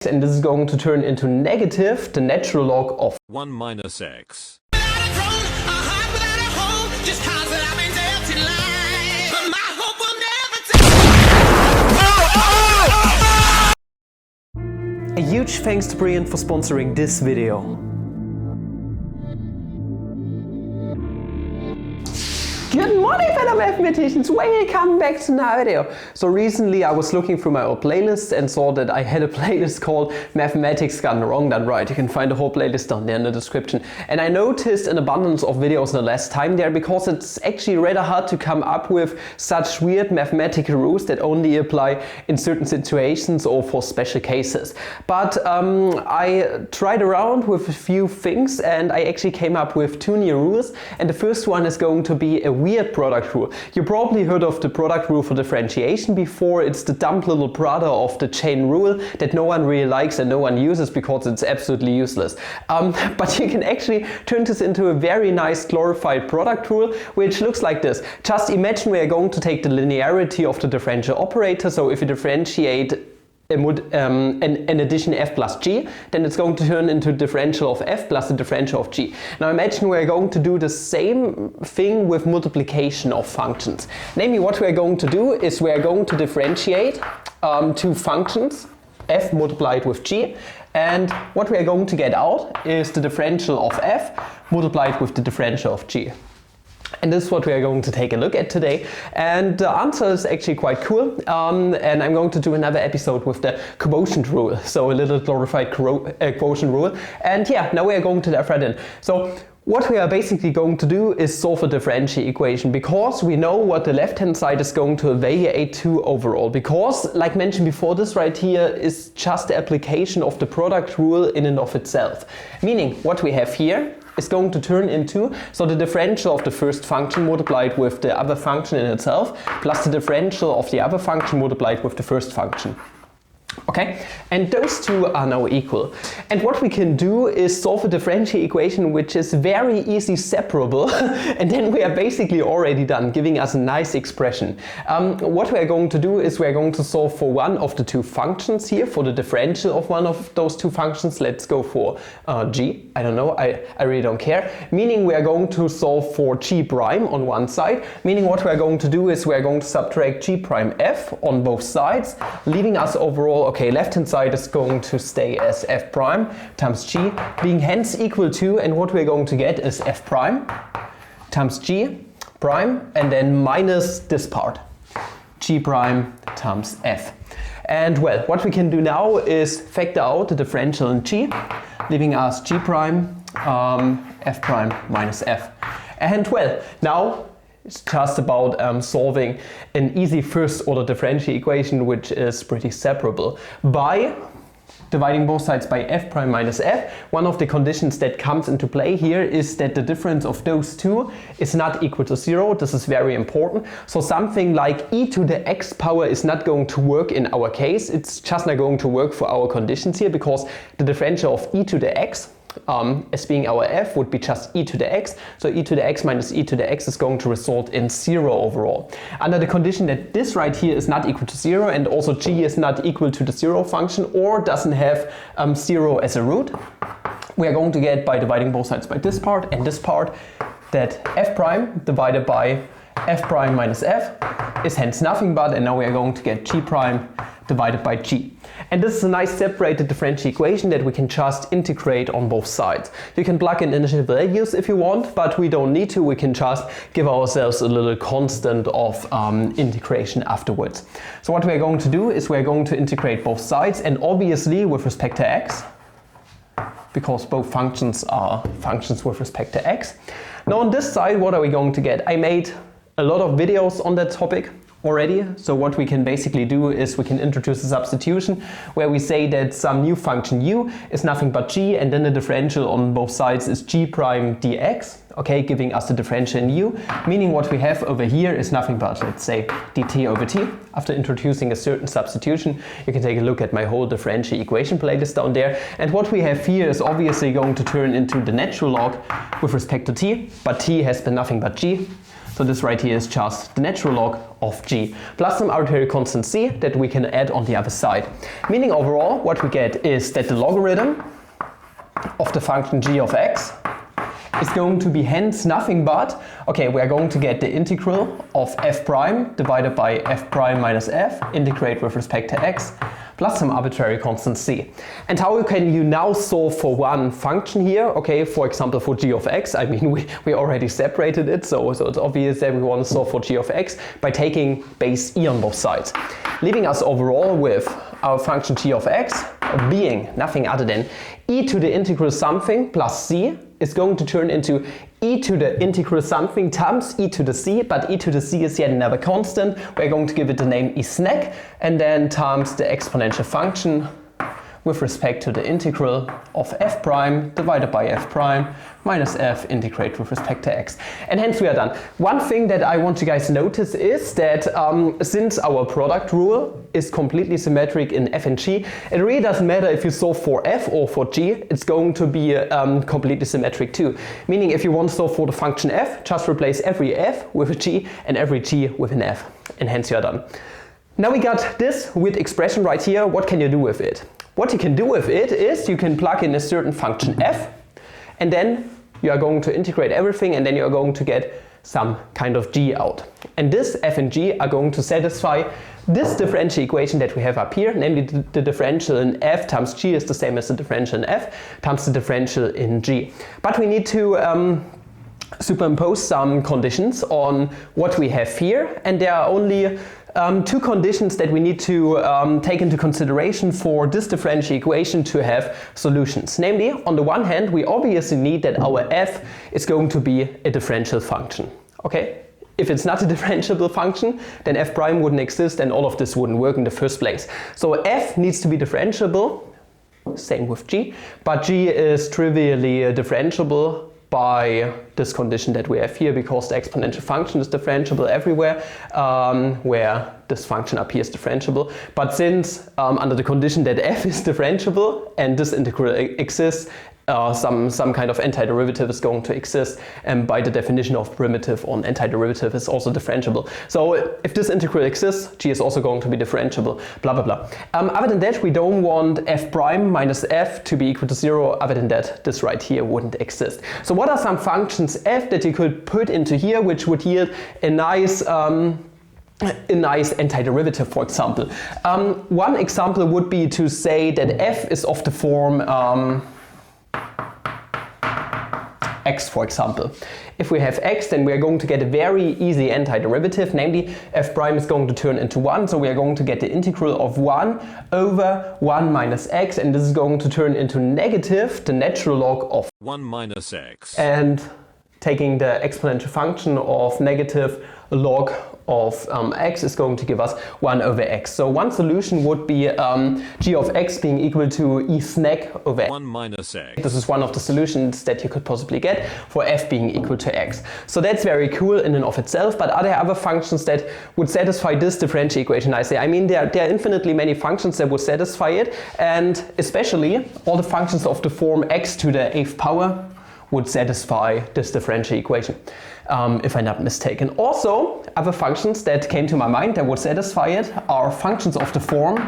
and this is going to turn into negative the natural log of 1 minus x. A huge thanks to Brian for sponsoring this video. Good morning, fellow mathematicians! Welcome back to another video. So recently I was looking through my old playlist and saw that I had a playlist called Mathematics Gone Wrong Done Right. You can find the whole playlist down there in the description. And I noticed an abundance of videos in the last time there because it's actually rather hard to come up with such weird mathematical rules that only apply in certain situations or for special cases. But I tried around with a few things and I actually came up with two new rules. And the first one is going to be a weird product rule. You probably heard of the product rule for differentiation before. It's the dumb little brother of the chain rule that no one really likes and no one uses because it's absolutely useless. But you can actually turn this into a very nice glorified product rule, which looks like this. Just imagine we are going to take the linearity of the differential operator. So if you differentiate an addition f plus g, then it's going to turn into differential of f plus the differential of g. Now imagine we're going to do the same thing with multiplication of functions. Namely, what we're going to do is we're going to differentiate two functions, f multiplied with g, and what we're going to get out is the differential of f multiplied with the differential of g. And this is what we are going to take a look at today, and the answer is actually quite cool, and I'm going to do another episode with the quotient rule, so a little glorified quotient rule. And yeah, now we are going to dive right in. So what we are basically going to do is solve a differential equation because we know what the left hand side is going to evaluate to overall, because like mentioned before, this right here is just the application of the product rule in and of itself. Meaning what we have here is going to turn into, so the differential of the first function multiplied with the other function in itself plus the differential of the other function multiplied with the first function. Okay, and those two are now equal. And what we can do is solve a differential equation which is very easily separable and then we are basically already done, giving us a nice expression. What we are going to do is we are going to solve for one of the two functions here, for the differential of one of those two functions. Let's go for g, I don't know, I really don't care. Meaning we are going to solve for g prime on one side, meaning what we are going to do is we are going to subtract g prime f on both sides, leaving us overall, okay, left hand side is going to stay as f prime times g, being hence equal to, and what we're going to get is f prime times g prime, and then minus this part, g prime times f. And well, what we can do now is factor out the differential in g, leaving us g prime f prime minus f. And well, now it's just about solving an easy first order differential equation which is pretty separable by dividing both sides by f prime minus f. One of the conditions that comes into play here is that the difference of those two is not equal to 0. This is very important. So something like e to the x power is not going to work in our case. It's just not going to work for our conditions here because the differential of e to the x as being our f would be just e to the x, so e to the x minus e to the x is going to result in 0 overall. Under the condition that this right here is not equal to 0 and also g is not equal to the 0 function or doesn't have 0 as a root, we are going to get, by dividing both sides by this part and this part, that f prime divided by f prime minus f is hence nothing but, and now we are going to get g prime divided by g. And this is a nice separated differential equation that we can just integrate on both sides. You can plug in initial values if you want, but we don't need to. We can just give ourselves a little constant of integration afterwards. So what we're going to do is we're going to integrate both sides, and obviously with respect to x, because both functions are functions with respect to x. Now on this side, what are we going to get? I made a lot of videos on that topic already. So what we can basically do is we can introduce a substitution where we say that some new function u is nothing but g, and then the differential on both sides is g prime dx, okay, giving us the differential in u, meaning what we have over here is nothing but, let's say, dt over t. After introducing a certain substitution, you can take a look at my whole differential equation playlist down there, and what we have here is obviously going to turn into the natural log with respect to t, but t has been nothing but g. So this right here is just the natural log of g plus some arbitrary constant c that we can add on the other side. Meaning overall what we get is that the logarithm of the function g of x is going to be hence nothing but, okay, we are going to get the integral of f prime divided by f prime minus f, integrate with respect to x, plus some arbitrary constant c. And how can you now solve for one function here? Okay, for example for g of x, I mean we already separated it, so it's obvious that we want to solve for g of x by taking base e on both sides. Leaving us overall with our function g of x being nothing other than e to the integral something plus c is going to turn into e to the integral something times e to the c, but e to the c is yet another constant. We're going to give it the name e snack, and then times the exponential function with respect to the integral of f prime divided by f prime minus f integrate with respect to x. And hence we are done. One thing that I want you guys to notice is that since our product rule is completely symmetric in f and g, it really doesn't matter if you solve for f or for g, it's going to be completely symmetric too. Meaning if you want to solve for the function f, just replace every f with a g and every g with an f, and hence you are done. Now we got this with expression right here. What can you do with it? What you can do with it is you can plug in a certain function f, and then you are going to integrate everything, and then you are going to get some kind of g out. And this f and g are going to satisfy this differential equation that we have up here, namely the differential in f times g is the same as the differential in f times the differential in g. But we need to superimpose some conditions on what we have here, and there are only two conditions that we need to take into consideration for this differential equation to have solutions. Namely, on the one hand, we obviously need that our f is going to be a differential function. Okay? If it's not a differentiable function, then f prime wouldn't exist and all of this wouldn't work in the first place. So f needs to be differentiable, same with g, but g is trivially differentiable by this condition that we have here, because the exponential function is differentiable everywhere, where this function up here is differentiable. But since under the condition that f is differentiable and this integral exists, some kind of antiderivative is going to exist, and by the definition of primitive on antiderivative is also differentiable. So if this integral exists, g is also going to be differentiable, blah blah blah. Other than that, we don't want f prime minus f to be equal to 0. Other than that, this right here wouldn't exist. So what are some functions f that you could put into here which would yield a nice antiderivative, for example? One example would be to say that f is of the form x, for example. If we have x, then we are going to get a very easy antiderivative, namely f prime is going to turn into 1, so we are going to get the integral of 1 over 1 minus x, and this is going to turn into negative the natural log of 1 minus x. And taking the exponential function of negative log of x is going to give us 1 over x. So one solution would be g of x being equal to e snack over 1 minus x. This is one of the solutions that you could possibly get for f being equal to x. So that's very cool in and of itself, but are there other functions that would satisfy this differential equation nicely? I mean, there are infinitely many functions that would satisfy it, and especially all the functions of the form x to the 8th power would satisfy this differential equation, if I'm not mistaken. Also, other functions that came to my mind that would satisfy it are functions of the form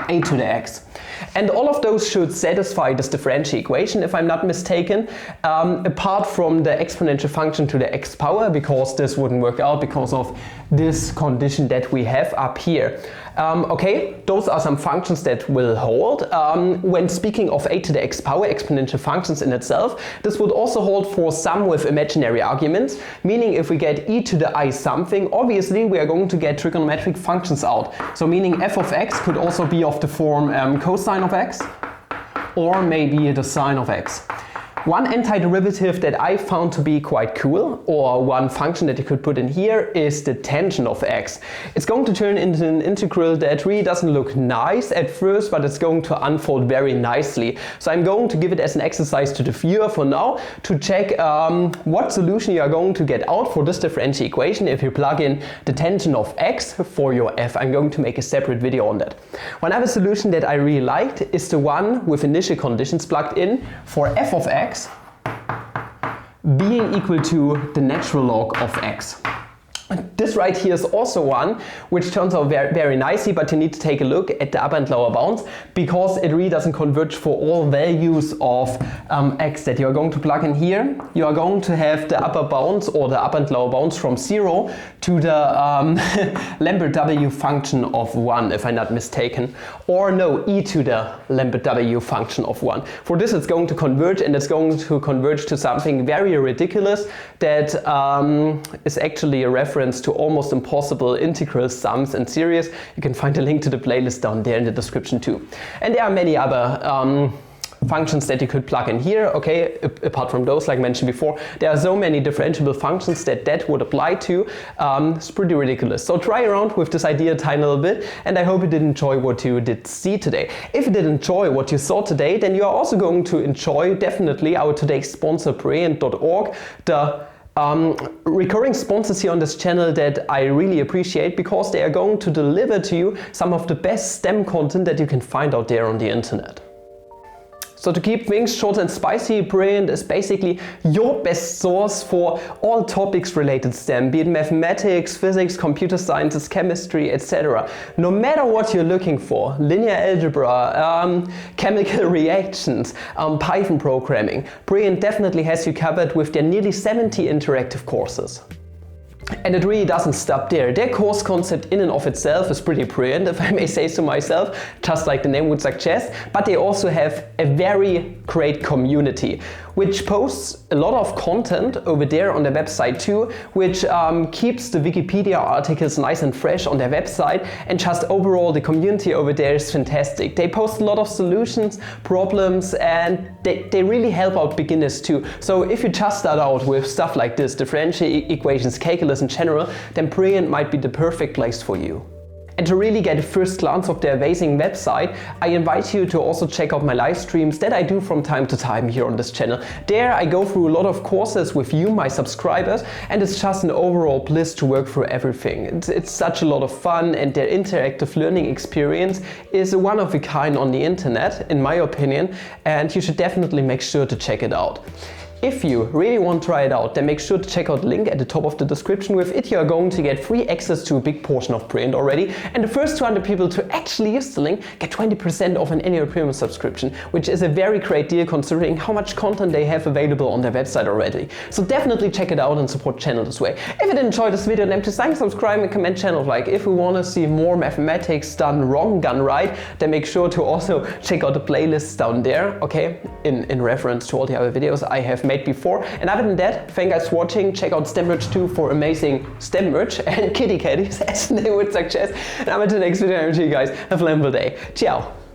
a to the x. And all of those should satisfy this differential equation, if I'm not mistaken, apart from the exponential function to the x power, because this wouldn't work out because of this condition that we have up here. Okay, those are some functions that will hold. When speaking of a to the x power, exponential functions in itself, this would also hold for some with imaginary arguments, meaning if we get e to the I something, obviously we are going to get trigonometric functions out. So meaning f of x could also be of the form cosine of x, or maybe the sine of x. One antiderivative that I found to be quite cool, or one function that you could put in here, is the tangent of x. It's going to turn into an integral that really doesn't look nice at first, but it's going to unfold very nicely. So I'm going to give it as an exercise to the viewer for now to check what solution you are going to get out for this differential equation if you plug in the tangent of x for your f. I'm going to make a separate video on that. One other solution that I really liked is the one with initial conditions plugged in for f of x being equal to the natural log of x. This right here is also one which turns out very, very nicely, but you need to take a look at the upper and lower bounds because it really doesn't converge for all values of x that you are going to plug in here. You are going to have the upper bounds or the upper and lower bounds from 0 to the Lambert W function of 1, if I'm not mistaken, or no, e to the Lambert W function of 1. For this it's going to converge, and it's going to converge to something very ridiculous that is actually a reference to almost impossible integral sums and series. You can find a link to the playlist down there in the description too. And there are many other functions that you could plug in here, okay, apart from those like mentioned before. There are so many differentiable functions that would apply to. It's pretty ridiculous. So try around with this idea a tiny little bit, and I hope you did enjoy what you did see today. If you did enjoy what you saw today, then you are also going to enjoy definitely our today's sponsor brilliant.org, the recurring sponsors here on this channel that I really appreciate because they are going to deliver to you some of the best STEM content that you can find out there on the internet. So to keep things short and spicy, Brilliant is basically your best source for all topics related to STEM, be it mathematics, physics, computer sciences, chemistry, etc. No matter what you're looking for, linear algebra, chemical reactions, Python programming, Brilliant definitely has you covered with their nearly 70 interactive courses. And it really doesn't stop there. Their course concept in and of itself is pretty brilliant, if I may say so myself, just like the name would suggest, but they also have a very great community, which posts a lot of content over there on their website too, which keeps the Wikipedia articles nice and fresh on their website, and just overall the community over there is fantastic. They post a lot of solutions, problems, and they really help out beginners too. So if you just start out with stuff like this, differential equations, calculus in general, then Brilliant might be the perfect place for you. And to really get a first glance of their amazing website, I invite you to also check out my live streams that I do from time to time here on this channel. There I go through a lot of courses with you, my subscribers, and it's just an overall bliss to work through everything. It's such a lot of fun, and their interactive learning experience is one of a kind on the internet, in my opinion, and you should definitely make sure to check it out. If you really want to try it out, then make sure to check out the link at the top of the description. With it you are going to get free access to a big portion of Brilliant already, and the first 200 people to actually use the link get 20% off an annual premium subscription, which is a very great deal considering how much content they have available on their website already. So definitely check it out and support the channel this way. If you did enjoy this video, then please like, subscribe and comment channel like. If you want to see more mathematics done wrong, done right, then make sure to also check out the playlists down there, okay, in reference to all the other videos I have made before. And other than that, thank you guys for watching. Check out STEM merch too for amazing STEM merch and kitty caddies, as the name would suggest. And until the next video, I wish you guys a flammable day. Ciao!